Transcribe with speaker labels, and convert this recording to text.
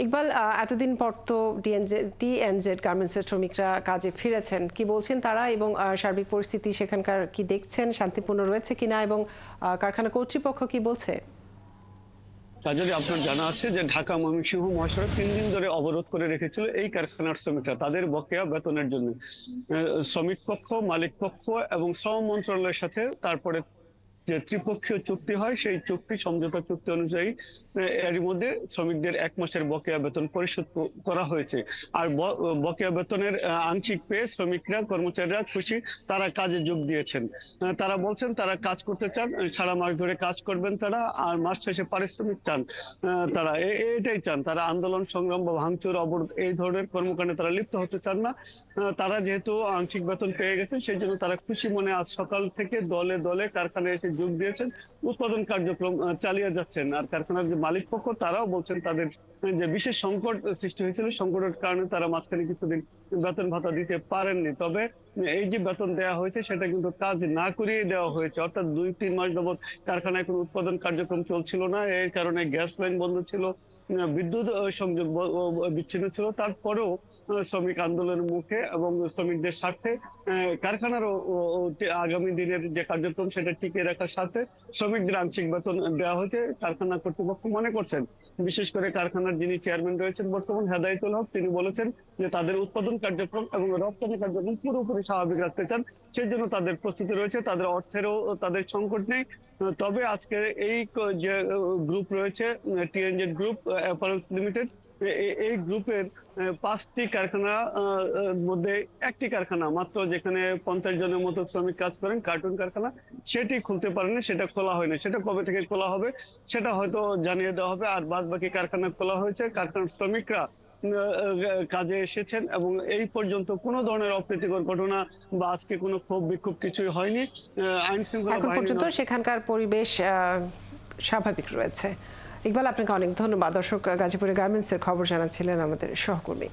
Speaker 1: ইকবাল, এতদিন পর তো টিএনজেড গার্মেন্টসের শ্রমিকরা কাজে ফিরেছেন, কি বলছেন তারা এবং সার্বিক পরিস্থিতি সেখানকার কি দেখছেন, শান্তিপূর্ণ রয়েছে কিনা এবং কারখানা কর্তৃপক্ষ কি বলছে?
Speaker 2: যদি আপনার জানা আছে যে ঢাকা ময়মনসিংহ মহাসড়ক 3 দিন ধরে অবরোধ করে রেখেছিল এই কারখানার শ্রমিকরা তাদের বকেয়া বেতনের জন্য। শ্রমিক পক্ষ, মালিক পক্ষ এবং শ্রম মন্ত্রণালয়ের সাথে তারপরে যে ত্রিপক্ষীয় চুক্তি হয় সেই চুক্তি সমঝোতা চুক্তি অনুযায়ী এর মধ্যে শ্রমিকদের 1 মাসের বকেয়া বেতন পরিশোধ করা হয়েছে। আর বকেয়া বেতনের আংশিক পেয়ে শ্রমিকরা, কর্মচারীরা খুশি, তারা কাজে যোগ দিয়েছেন। তারা বলছেন তারা কাজ করতে চান, সারা মাস ধরে কাজ করবেন তারা, আর মাস শেষে পারিশ্রমিক চান। তারা এটাই চান, তারা আন্দোলন সংগ্রাম বা ভাঙচুর অবরোধ এই ধরনের কর্মকাণ্ডে তারা লিপ্ত হতে চান না। তারা যেহেতু আংশিক বেতন পেয়ে গেছেন সেই জন্য তারা খুশি মনে আজ সকাল থেকে দলে দলে কারখানায় এসে যোগ দিয়েছেন, উৎপাদন কার্যক্রম চালিয়ে যাচ্ছেন। আর কারখানার যে মালিক পক্ষ তারাও বলছেন তাদের যে বিশেষ সংকট সৃষ্টি হয়েছিল, সংকটের কারণে তারা মাঝখানে কিছুদিন বেতন ভাতা দিতে পারেননি। তবে এই যে বেতন দেওয়া হয়েছে সেটা কিন্তু কাজ না করিয়ে দেওয়া হয়েছে, অর্থাৎ 2-3 মাস যাবৎ কারখানায় কোনো উৎপাদন কার্যক্রম চলছিল না। এর কারণে গ্যাস লাইন বন্ধ ছিল, বিদ্যুৎ সংযোগ বিচ্ছিন্ন ছিল। তারপরেও শ্রমিক আন্দোলনের মুখে এবং শ্রমিকদের স্বার্থে কারখানার আগামী দিনের যে কার্যক্রম সেটা টিকিয়ে রাখার স্বার্থে শ্রমিকদের আংশিক বেতন দেওয়া হয়েছে। কারখানা কর্তৃপক্ষ মনে করছেন, বিশেষ করে কারখানার যিনি চেয়ারম্যান রয়েছেন বর্তমান হেদায়েতুল হক, তিনি বলেছেন যে তাদের উৎপাদন কার্যক্রম এবং রপ্তানি কার্যক্রম পুরোপুরি স্বাভাবিক রাখতে চান, সেই জন্য তাদের প্রস্তুতি রয়েছে, তাদের অর্থেরও তাদের সংকট নেই। তবে আজকে এই যে গ্রুপ রয়েছে টিএনজেড গ্রুপ অ্যাপারেলস লিমিটেড, এই গ্রুপের 5টি কারখানা মধ্যে একটি কারখানা মাত্র, যেখানে 50 জনের মতো শ্রমিক কাজ করেন, কার্টুন কারখানা, সেটি খুলতে পারেনি, সেটা খোলা হয়নি। সেটা কবে থেকে খোলা হবে সেটা হয়তো জানিয়ে দেওয়া হবে। আর বাদ বাকি কারখানা খোলা হয়েছে, কারখানার শ্রমিকরা কাজে এসেছেন এবং এই পর্যন্ত কোনো ধরনের অপ্রীতিকর ঘটনা বা আজকে কোনো ক্ষোভ বিক্ষোভ কিছুই হয়নি। আইন শৃঙ্খলা
Speaker 1: এখন
Speaker 2: বাহিনী
Speaker 1: পর্যন্ত সেখানকার পরিবেশ স্বাভাবিক রয়েছে। ইকবাল, আপনাকে অনেক ধন্যবাদ। দর্শক, গাজীপুরে গার্মেন্টসের খবর জানাচ্ছিলেন আমাদের সহকর্মী।